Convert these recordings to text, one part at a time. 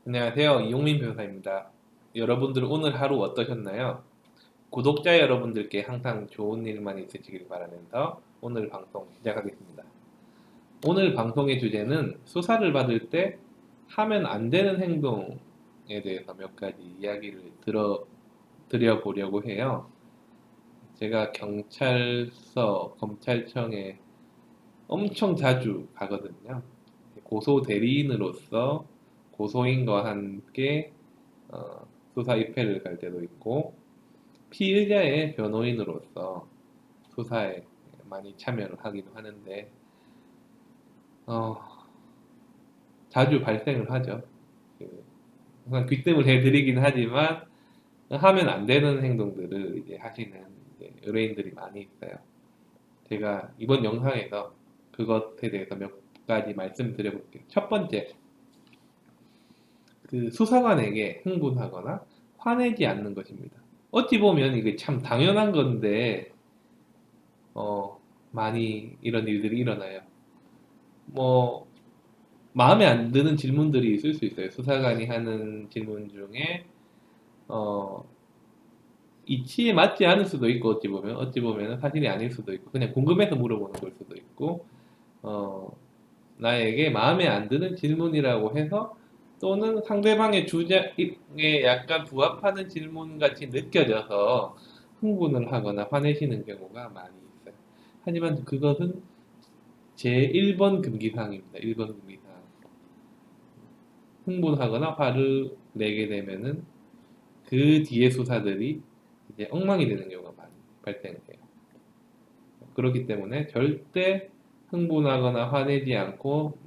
안녕하세요. 이용민 변호사입니다. 여러분들 오늘 하루 어떠셨나요? 구독자 여러분들께 항상 좋은 일만 있으시길 바라면서 오늘 방송 시작하겠습니다. 오늘 방송의 주제는 수사를 받을 때 하면 안 되는 행동에 대해서 몇 가지 이야기를 드려보려고 해요. 제가 경찰서, 검찰청에 엄청 자주 가거든요. 고소 대리인으로서 고소인과 함께 수사 입회를 갈 때도 있고 피의자의 변호인으로서 수사에 많이 참여를 하기도 하는데 어, 자주 발생을 하죠. 항상 귀뜸을 해드리긴 하지만 하면 안 되는 행동들을 이제 하시는 이제 의뢰인들이 많이 있어요. 제가 이번 영상에서 그것에 대해서 몇 가지 말씀드려볼게요. 첫 번째, 그 수사관에게 흥분하거나 화내지 않는 것입니다. 어찌 보면 이게 참 당연한 건데 많이 이런 일들이 일어나요. 뭐 마음에 안 드는 질문들이 있을 수 있어요. 수사관이 하는 질문 중에 어, 이치에 맞지 않을 수도 있고 어찌 보면 사실이 아닐 수도 있고 그냥 궁금해서 물어보는 걸 수도 있고 어, 나에게 마음에 안 드는 질문이라고 해서 또는 상대방의 주장에 약간 부합하는 질문 같이 느껴져서 흥분을 하거나 화내시는 경우가 많이 있어요. 하지만 그것은 제1번 금기사항입니다. 1번 금기사항. 흥분하거나 화를 내게 되면은 그 뒤에 수사들이 이제 엉망이 되는 경우가 많이 발생해요. 그렇기 때문에 절대 흥분하거나 화내지 않고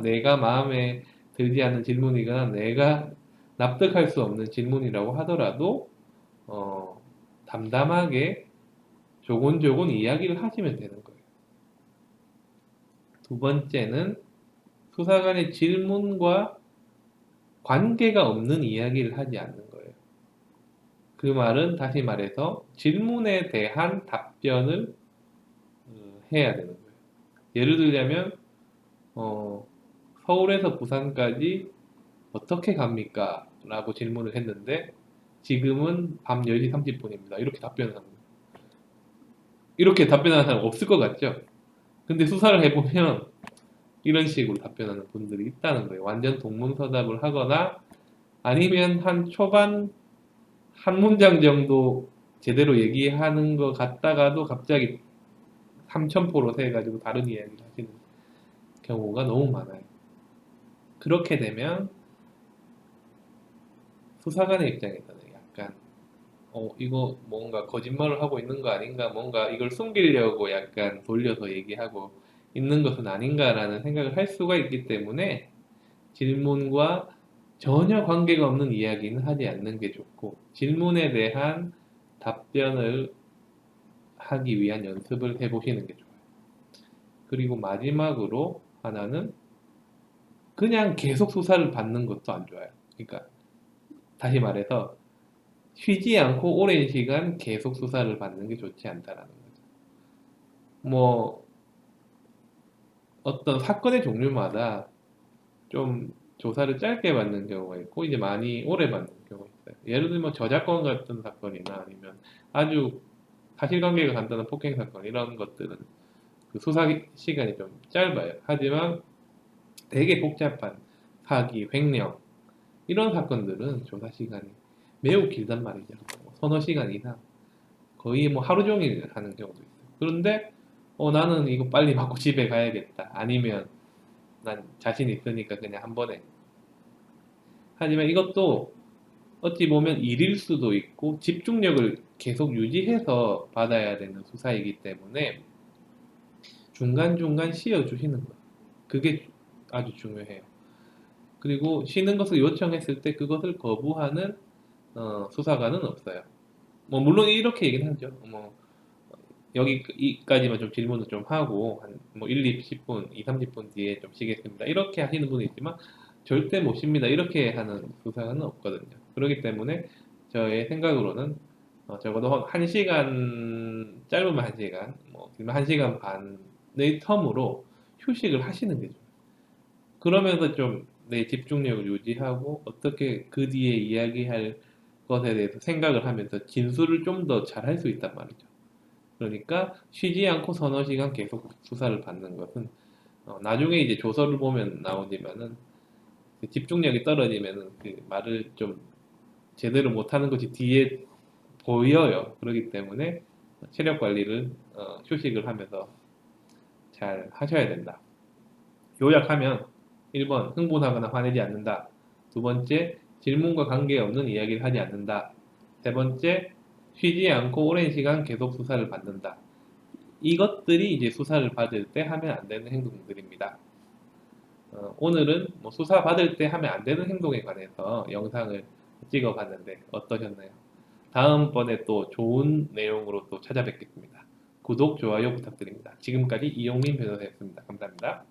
내가 마음에 들지 않는 질문이거나 내가 납득할 수 없는 질문이라고 하더라도 어, 담담하게 조곤조곤 이야기를 하시면 되는 거예요. 두 번째는 수사관의 질문과 관계가 없는 이야기를 하지 않는 거예요. 그 말은 다시 말해서 질문에 대한 답변을 해야 되는 거예요. 예를 들자면 어, 서울에서 부산까지 어떻게 갑니까? 라고 질문을 했는데 지금은 밤 10시 30분입니다. 이렇게 답변을 합니다. 이렇게 답변하는 사람 없을 것 같죠? 근데 수사를 해보면 이런 식으로 답변하는 분들이 있다는 거예요. 완전 동문서답을 하거나 아니면 한 초반 한 문장 정도 제대로 얘기하는 것 같다가도 갑자기 삼천포로 세가지고 다른 이야기를 하시는 경우가 너무 많아요. 그렇게 되면 수사관의 입장에서는 약간 이거 뭔가 거짓말을 하고 있는 거 아닌가, 뭔가 이걸 숨기려고 약간 돌려서 얘기하고 있는 것은 아닌가라는 생각을 할 수가 있기 때문에 질문과 전혀 관계가 없는 이야기는 하지 않는 게 좋고, 질문에 대한 답변을 하기 위한 연습을 해보시는 게 좋아요. 그리고 마지막으로 하나는 그냥 계속 수사를 받는 것도 안 좋아요. 그러니까 다시 말해서 쉬지 않고 오랜 시간 계속 수사를 받는 게 좋지 않다라는 거죠. 뭐 어떤 사건의 종류마다 좀 조사를 짧게 받는 경우가 있고 이제 많이 오래 받는 경우가 있어요. 예를 들면 저작권 같은 사건이나 아니면 아주 사실관계가 간단한 폭행 사건 이런 것들은 그 수사 시간이 좀 짧아요. 하지만 되게 복잡한 사기, 횡령 이런 사건들은 조사 시간이 매우 길단 말이죠. 서너 시간 이상 거의 뭐 하루 종일 하는 경우도 있어요. 그런데 나는 이거 빨리 받고 집에 가야겠다. 아니면 난 자신 있으니까 그냥 한 번에. 하지만 이것도 어찌 보면 일일 수도 있고 집중력을 계속 유지해서 받아야 되는 수사이기 때문에 중간중간 쉬어주시는 거예요. 그게 아주 중요해요. 그리고 쉬는 것을 요청했을 때 그것을 거부하는 수사관은 없어요. 뭐 물론 이렇게 얘기는 하죠. 뭐 여기까지만 좀 질문을 좀 하고 한 뭐 1, 2, 10분, 2, 30분 뒤에 좀 쉬겠습니다. 이렇게 하시는 분이 있지만 절대 못 쉽니다. 이렇게 하는 수사관은 없거든요. 그렇기 때문에 저의 생각으로는 적어도 1시간, 짧으면 1시간, 뭐 길면 1시간 반의 텀으로 휴식을 하시는 게 좋아요. 그러면서 좀 내 집중력을 유지하고 어떻게 그 뒤에 이야기할 것에 대해서 생각을 하면서 진술을 좀 더 잘할 수 있단 말이죠. 그러니까 쉬지 않고 서너 시간 계속 수사를 받는 것은 나중에 이제 조서를 보면 나오지만은 그 집중력이 떨어지면은 그 말을 좀 제대로 못하는 것이 뒤에 보여요. 그렇기 때문에 체력 관리를 휴식을 하면서 잘 하셔야 된다. 요약하면 1번 흥분하거나 화내지 않는다. 두 번째 질문과 관계없는 이야기를 하지 않는다. 세 번째 쉬지 않고 오랜 시간 계속 수사를 받는다. 이것들이 이제 수사를 받을 때 하면 안 되는 행동들입니다. 오늘은 뭐 수사 받을 때 하면 안 되는 행동에 관해서 영상을 찍어 봤는데 어떠셨나요? 다음번에 또 좋은 내용으로 또 찾아뵙겠습니다. 구독, 좋아요 부탁드립니다. 지금까지 이용민 변호사였습니다. 감사합니다.